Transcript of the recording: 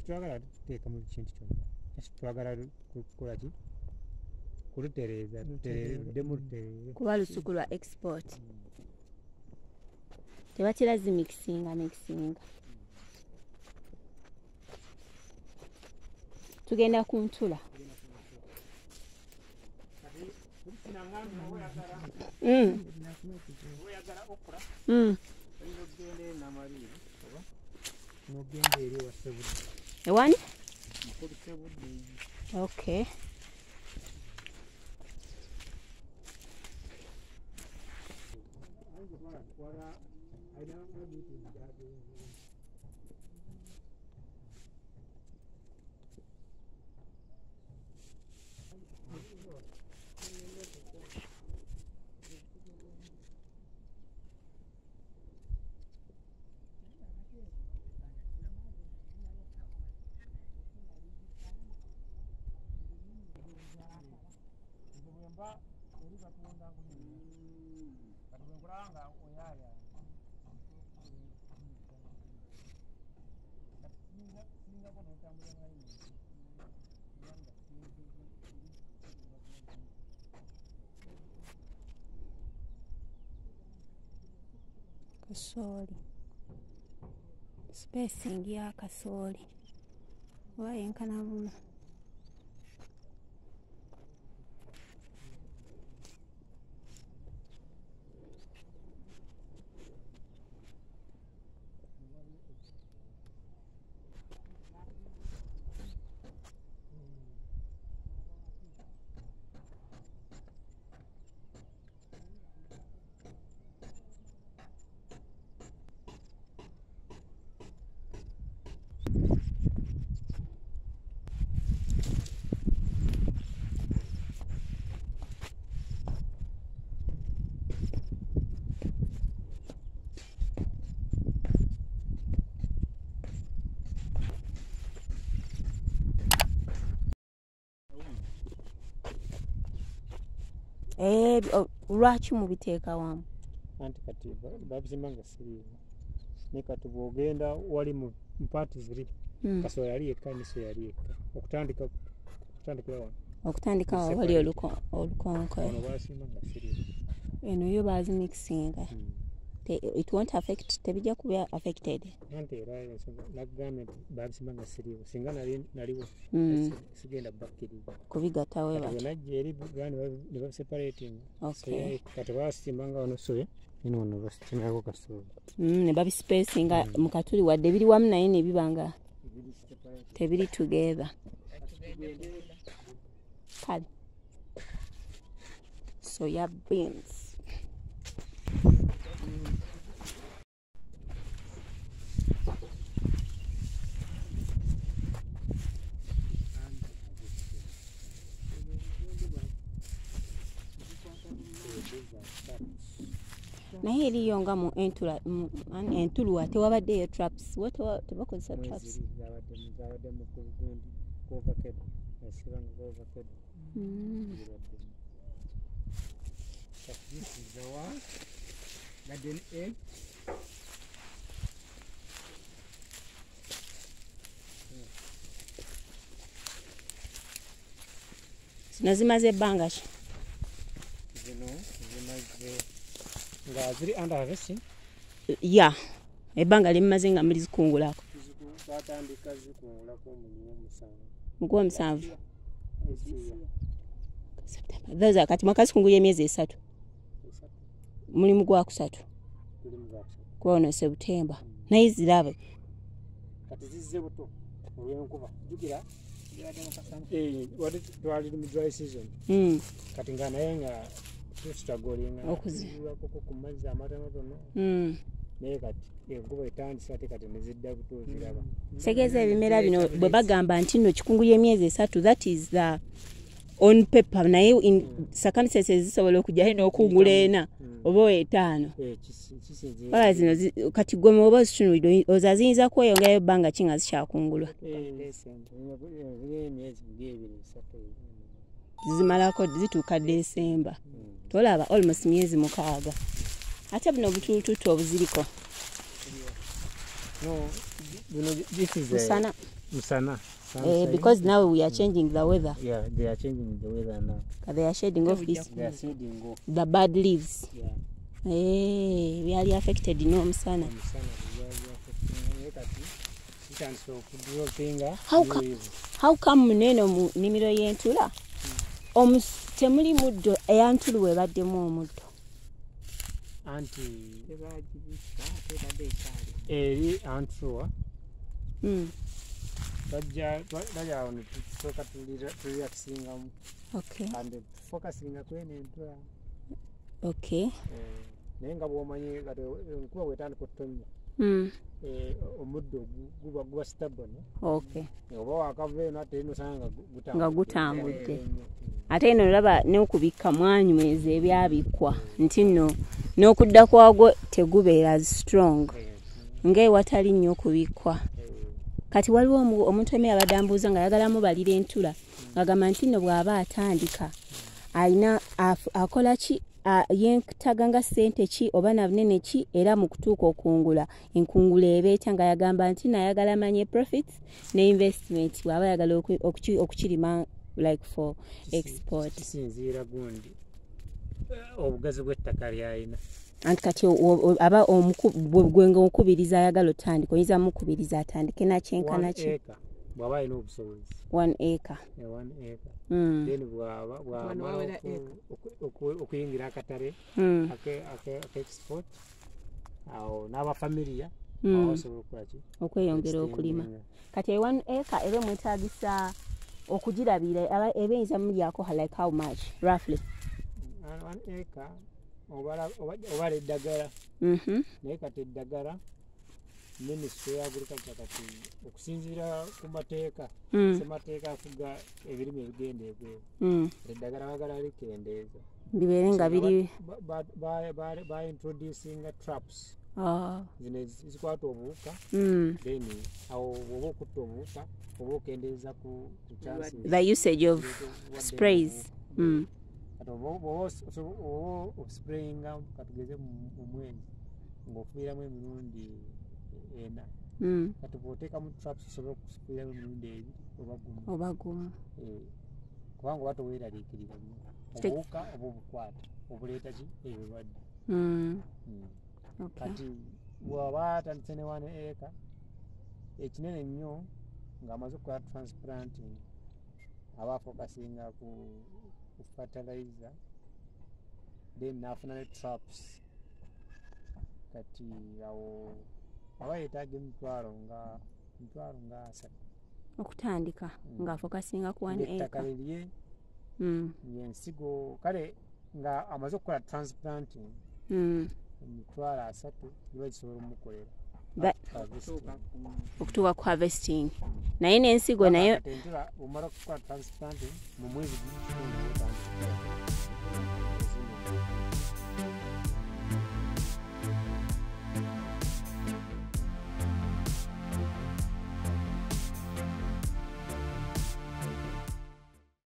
twagala tuteeka mu kintu kyonna twagala kukola ki kulutereeza luddemu lutereere kuba lusuku lwa export tebakirazi mikisinga tugenda ku ntula ewani okay kasooli spacing ya kasooli wayenkana buno lwaki mubiteeka wamu anti kati babizimba nga siriivu naye kati bw'ogenda wali mu mpaati ziri kasooli yali yekka emiso yali yekka okutandika wali olukonko ono basimba nga siriivu eno yo bazimikisinga it won't affect tebijja kuba affected anti era nagambye babisimba nga siriivu singa naliwo sigenda bakkiriza kubigattawe najja eri ne babiseparating kati basimbanga wano soya eno wano basitimako kasooli ne babispacinga mu katuli wadde biri wamu naye ne bibanga tebiri together kale soya beans naye eriyo nga mu entulu ate wabaddeyo traps tebakozesa traps zino zimaze ebbanga ki zino zimaze nga ziri under harvesting ya ebbanga limaze nga muli zikungulako twatandika zikungulako mu Gwomusanvu those kati mwakazikungulya emyezi 3 mulimu gwakusatu kwono September naye zirabe kati zizze buto olw'enkuba jukira wali twali mu dry season kati nga naye nga tutagoliinga okuzibako ku mazzi amatonotono naye kati enkuba etandise ate kati nezidda butoziraba. Segeza ebimera bino bwe bagamba nti nno kikungu y'emyezi 3, that is the on paper, naye in circumstances zisobola okujjayo n'okungula 4 oba 5. Wala zino kati gwe mu oba zitunulidde ozaziyinza kweyongerayo ebbanga ki nga zikyakungulwa. Zimalako zituuka December. Tolaba almost myezi 6. Ate buno butulututu obuziriko. No, this is Musana. Because now we are changing the weather. Yeah, they are changing the weather now. They are shedding off this. They are shedding off the bad leaves. Yeah. We are affected no Musana. How come muneno mu nimiro y'entula? Temuli muddo eyantulu webaddemu omuddo. Anti eri antruwa. Bajja ono tusoka tulira kusingamu. Okay. And focusinga kwene entula. Okay. Naye nga bw'omanyi kati enkuba bw'etandika okutonnya. Omuddo guba stubborn. Okay. Oba wakava eno ate nosanga nga gutambudde. Ate eno olaba n'okubikka mwanyweza ebyabikwa nti nno n'okudda kwagwo tegubeera strong ng'ewatali nnyo okubikkwa. Kati waliwo omuntu eme abadde ambuuza nga ayagalamu balira entula agamba nti nno bw'aba atandika alina akola ki yentaganga ssente ki oba na bunene ki era mu kutuuka okungula enkungula ebeeta nga yagamba nti nayagala manye profits ne investment bw'aba ayagala okukirima like for export. Kisinziira gundi obugazi bw'ettaka ly'alina. Anti kati aba gwenga okubiriza ayagala otandika oyinza mukubiriza atandike nakyenkana ki. Bw'aba alina obusobozi 1 acre. 1 acre. Then bw'aba okuyingira akatale aka-export awo n'abafamiliya abasobola okukola ki okweyongera okulima. Kati 1 acre ebe mwetaagisa okugirabira ebe eyinza mulyako like how much roughly? 1 acre obala eddagala. Naye kati eddagala Ministry ya Agriculture kati okusinziira ku mateeka semateeka afuga ebirime ebigenda ebweru eddagala bagala likendeeza bibeere nga biri ba introducing traps zino zikwata obuwuka then awo oba okutta obuwuka oba okendeeza ku chances the usage of sprays. Kati oba osprayinga katugeze mu mwezi ng'ofuuyiramu emirundi 4. Kati bw'oteekamu traps osobola okusprayiramu emirundi 2 oba gumu. Kubanga oba toweeraliikirira obuwuka oba obukwata obuleeta ki ebirwadde. Kati bw'aba atandise ne 1 acre ekinene nnyo ng'amaze okukola transplanting aba afokasinga ku fertilizer then n'afuna ne traps. Kati awo aba yeetaaga emitwalo nga 3 okutandika ng'afokasinga ku 1 acre. Ettaka lirye y'ensigo kale nga amaze okukola transplanting emitwalo 3 giba gisobola omukolera okutuuka ku harvesting. Naye n'ensigo nayo omala okukola transplanting mu mwezi gumu